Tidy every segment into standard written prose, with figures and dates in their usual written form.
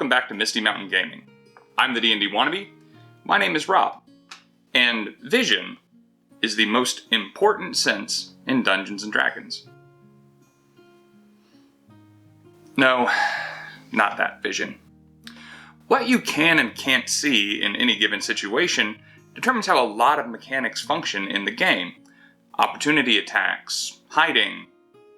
welcome back to Misty Mountain Gaming. I'm the D&D wannabe. My name is Rob, and vision is the most important sense in Dungeons & Dragons. No, not that vision. What you can and can't see in any given situation determines how a lot of mechanics function in the game. Opportunity attacks, hiding,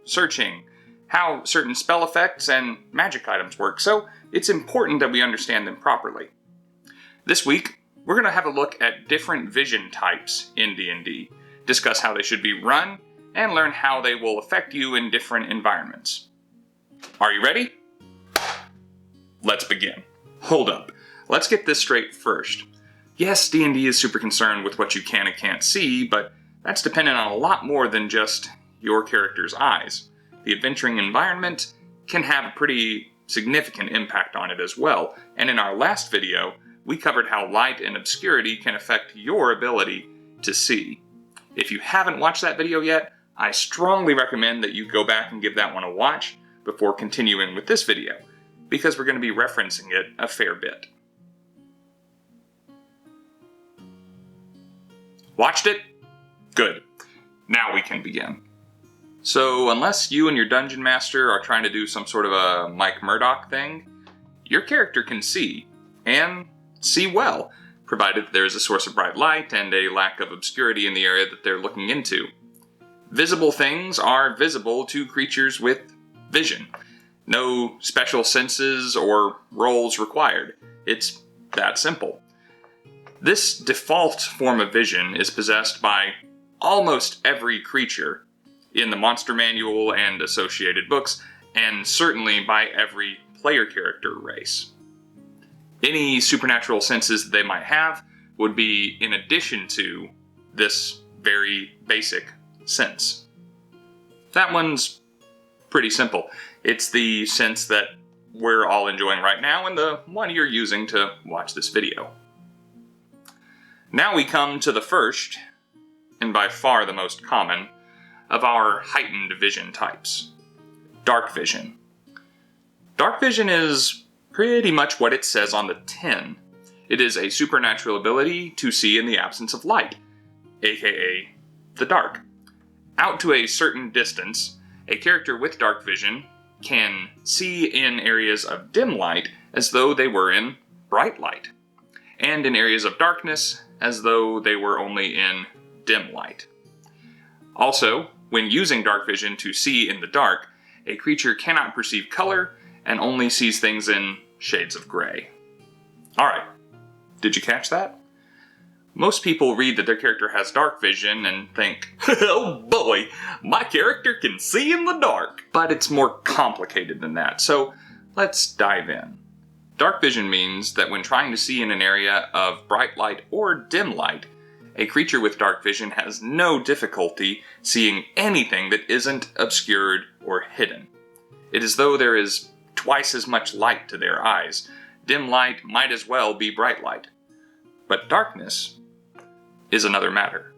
searching, how certain spell effects and magic items work, so it's important that we understand them properly. This week, we're going to have a look at different vision types in D&D, discuss how they should be run, and learn how they will affect you in different environments. Are you ready? Let's begin. Hold up. Let's get this straight first. Yes, D&D is super concerned with what you can and can't see, but that's dependent on a lot more than just your character's eyes. The adventuring environment can have a pretty significant impact on it as well, and in our last video, we covered how light and obscurity can affect your ability to see. If you haven't watched that video yet, I strongly recommend that you go back and give that one a watch before continuing with this video, because we're going to be referencing it a fair bit. Watched it? Good. Now we can begin. So, unless you and your dungeon master are trying to do some sort of a Mike Murdoch thing, your character can see, and see well, provided there is a source of bright light and a lack of obscurity in the area that they're looking into. Visible things are visible to creatures with vision. No special senses or rolls required. It's that simple. This default form of vision is possessed by almost every creature in the monster manual and associated books, and certainly by every player character race. Any supernatural senses they might have would be in addition to this very basic sense. That one's pretty simple. It's the sense that we're all enjoying right now and the one you're using to watch this video. Now we come to the first, and by far the most common, of our heightened vision types. Dark vision. Dark vision is pretty much what it says on the tin. It is a supernatural ability to see in the absence of light, aka the dark. Out to a certain distance, a character with dark vision can see in areas of dim light as though they were in bright light, and in areas of darkness as though they were only in dim light. Also, when using dark vision to see in the dark, a creature cannot perceive color and only sees things in shades of gray. Alright, did you catch that? Most people read that their character has dark vision and think, oh boy, my character can see in the dark. But it's more complicated than that, so let's dive in. Dark vision means that when trying to see in an area of bright light or dim light, a creature with dark vision has no difficulty seeing anything that isn't obscured or hidden. It is as though there is twice as much light to their eyes. Dim light might as well be bright light. But darkness is another matter.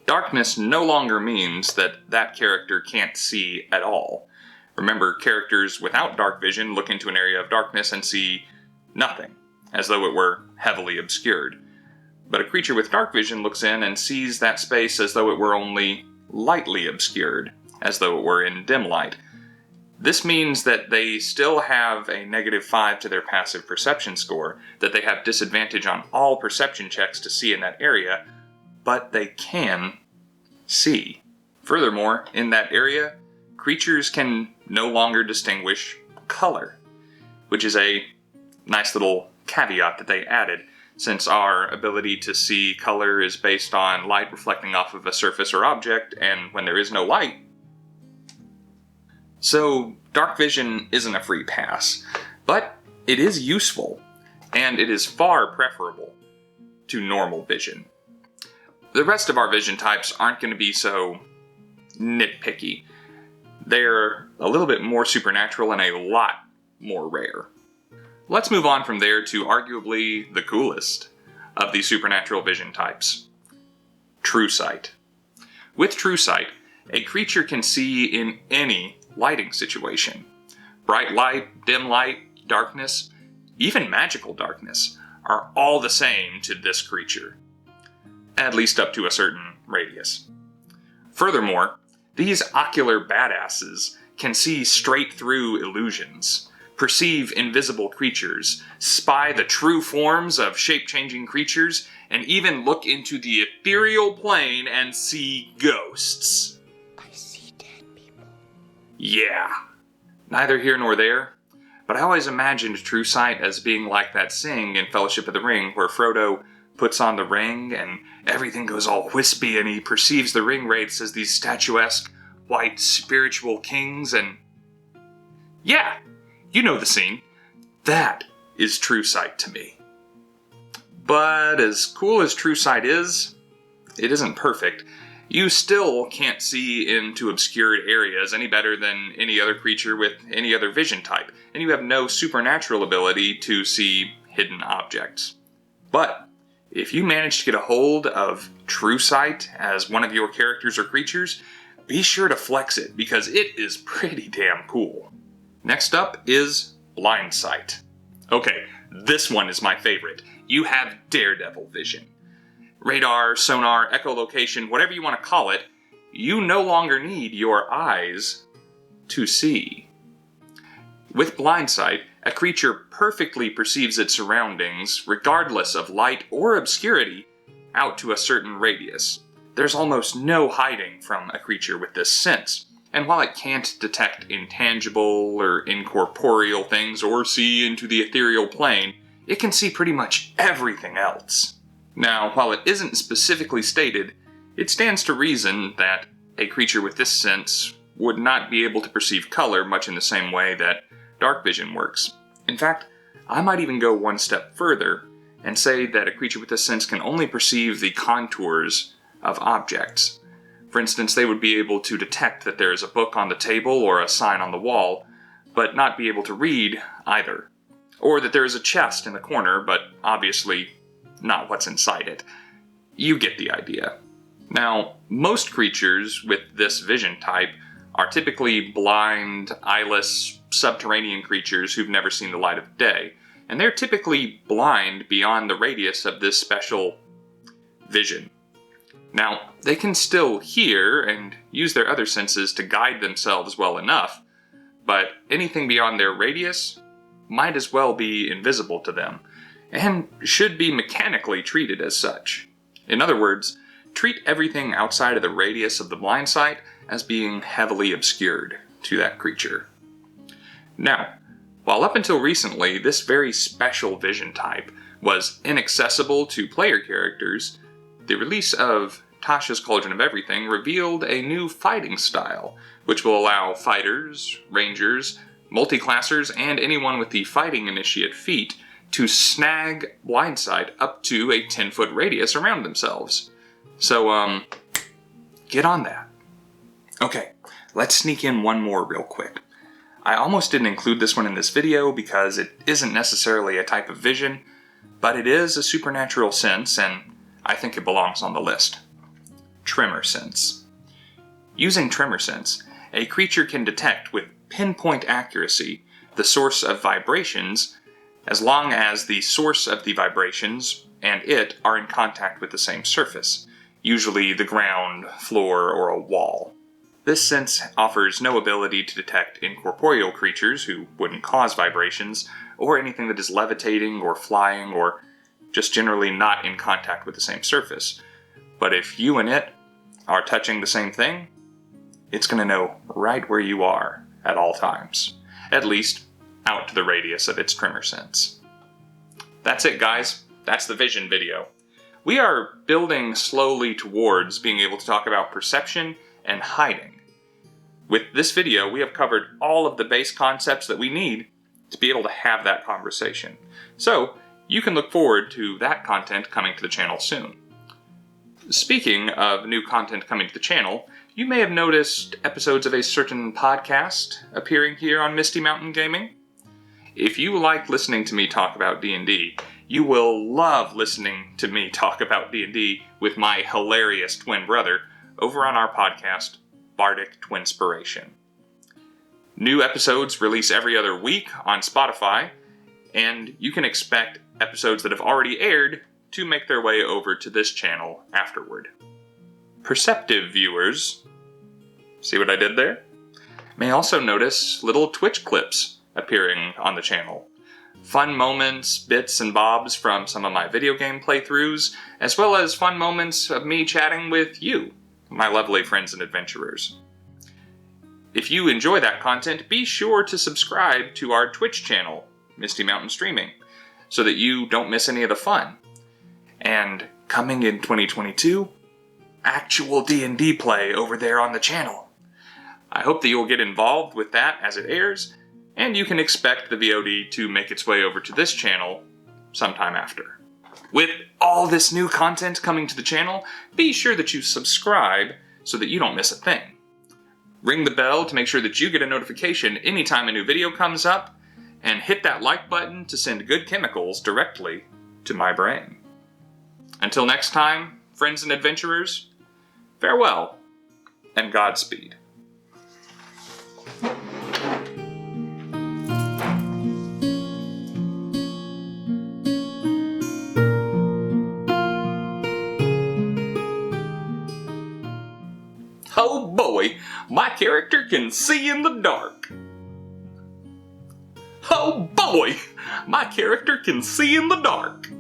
Darkness no longer means that that character can't see at all. Remember, characters without dark vision look into an area of darkness and see nothing, as though it were heavily obscured. But a creature with dark vision looks in and sees that space as though it were only lightly obscured, as though it were in dim light. This means that they still have a -5 to their passive perception score, that they have disadvantage on all perception checks to see in that area, but they can see. Furthermore, in that area, creatures can no longer distinguish color, which is a nice little caveat that they added, since our ability to see color is based on light reflecting off of a surface or object, and when there is no light. So, dark vision isn't a free pass, but it is useful, and it is far preferable to normal vision. The rest of our vision types aren't going to be so nitpicky. They're a little bit more supernatural and a lot more rare. Let's move on from there to arguably the coolest of the supernatural vision types. True sight. With true sight, a creature can see in any lighting situation. Bright light, dim light, darkness, even magical darkness, are all the same to this creature. At least up to a certain radius. Furthermore, these ocular badasses can see straight through illusions, perceive invisible creatures, spy the true forms of shape-changing creatures, and even look into the ethereal plane and see ghosts. I see dead people. Yeah. Neither here nor there, but I always imagined True Sight as being like that scene in Fellowship of the Ring where Frodo puts on the ring and everything goes all wispy and he perceives the ring wraiths as these statuesque, white, spiritual kings and... Yeah, you know the scene. That is True Sight to me. But as cool as True Sight is, it isn't perfect. You still can't see into obscured areas any better than any other creature with any other vision type, and you have no supernatural ability to see hidden objects. But if you manage to get a hold of True Sight as one of your characters or creatures, be sure to flex it, because it is pretty damn cool. Next up is Blind Sight. Okay, this one is my favorite. You have Daredevil vision. Radar, sonar, echolocation, whatever you want to call it, you no longer need your eyes to see. With Blind Sight, a creature perfectly perceives its surroundings, regardless of light or obscurity, out to a certain radius. There's almost no hiding from a creature with this sense, and while it can't detect intangible or incorporeal things or see into the ethereal plane, it can see pretty much everything else. Now, while it isn't specifically stated, it stands to reason that a creature with this sense would not be able to perceive color much in the same way that dark vision works. In fact, I might even go one step further and say that a creature with this sense can only perceive the contours of objects. For instance, they would be able to detect that there is a book on the table or a sign on the wall, but not be able to read either. Or that there is a chest in the corner, but obviously not what's inside it. You get the idea. Now, most creatures with this vision type are typically blind, eyeless, subterranean creatures who've never seen the light of day, and they're typically blind beyond the radius of this special vision. Now, they can still hear and use their other senses to guide themselves well enough, but anything beyond their radius might as well be invisible to them, and should be mechanically treated as such. In other words, treat everything outside of the radius of the blind sight as being heavily obscured to that creature. Now, while up until recently this very special vision type was inaccessible to player characters, the release of Tasha's Cauldron of Everything revealed a new fighting style, which will allow fighters, rangers, multiclassers, and anyone with the Fighting Initiate feat to snag blind sight up to a 10-foot radius around themselves. So, get on that. Okay, let's sneak in one more real quick. I almost didn't include this one in this video because it isn't necessarily a type of vision, but it is a supernatural sense, and I think it belongs on the list. Tremor Sense. Using Tremor Sense, a creature can detect with pinpoint accuracy the source of vibrations as long as the source of the vibrations and it are in contact with the same surface, usually the ground, floor, or a wall. This sense offers no ability to detect incorporeal creatures who wouldn't cause vibrations, or anything that is levitating or flying or just generally not in contact with the same surface. But if you and it are touching the same thing, it's going to know right where you are at all times. At least, out to the radius of its Tremor Sense. That's it, guys. That's the vision video. We are building slowly towards being able to talk about perception and hiding. With this video, we have covered all of the base concepts that we need to be able to have that conversation. So, you can look forward to that content coming to the channel soon. Speaking of new content coming to the channel, you may have noticed episodes of a certain podcast appearing here on Misty Mountain Gaming. If you like listening to me talk about D&D, you will love listening to me talk about D&D with my hilarious twin brother over on our podcast, Bardic Twinspiration. New episodes release every other week on Spotify, and you can expect episodes that have already aired to make their way over to this channel afterward. Perceptive viewers, see what I did there? May also notice little Twitch clips appearing on the channel. Fun moments, bits and bobs from some of my video game playthroughs, as well as fun moments of me chatting with you, my lovely friends and adventurers. If you enjoy that content, be sure to subscribe to our Twitch channel, Misty Mountain Streaming, so that you don't miss any of the fun. And coming in 2022, actual D&D play over there on the channel. I hope that you'll get involved with that as it airs, and you can expect the VOD to make its way over to this channel sometime after. With all this new content coming to the channel, be sure that you subscribe so that you don't miss a thing. Ring the bell to make sure that you get a notification anytime a new video comes up, and hit that like button to send good chemicals directly to my brain. Until next time, friends and adventurers, farewell and Godspeed. Oh boy, my character can see in the dark. Oh boy, my character can see in the dark.